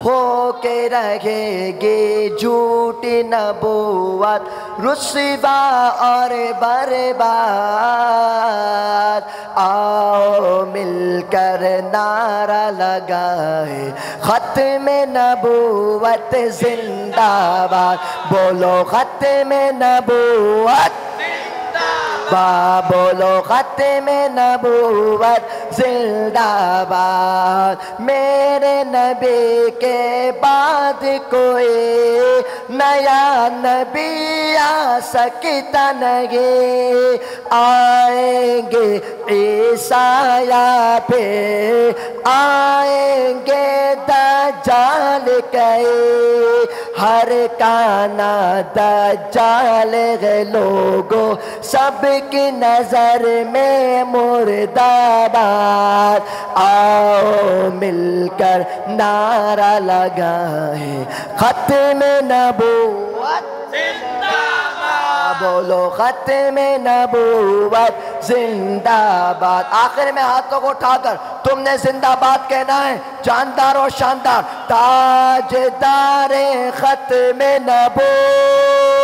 हो के रहेगी झूठी नबूवत रुस्वा और बर्बाद। आओ मिलकर नारा लगाए खत्म नबूवत जिंदाबाद। बोलो खत्म नबूवत बोलो खत्म नबूवत जिंदाबाद। मेरे नबी के बाद कोई नया नबी आ सकता नहीं। आएंगे ईसा या फिर आएंगे दज्जाल कई। हर काना दज्जाल है लोगों सबकी नजर में मुर्दाबाद। आओ मिलकर नारा लगाए खत्म नबूवत जिंदाबाद। बोलो खत्म नबूवत जिंदाबाद। आखिर में हाथों को उठाकर तुमने जिंदाबाद कहना है, जानदार और शानदार ताजदार खत्म नबूवत।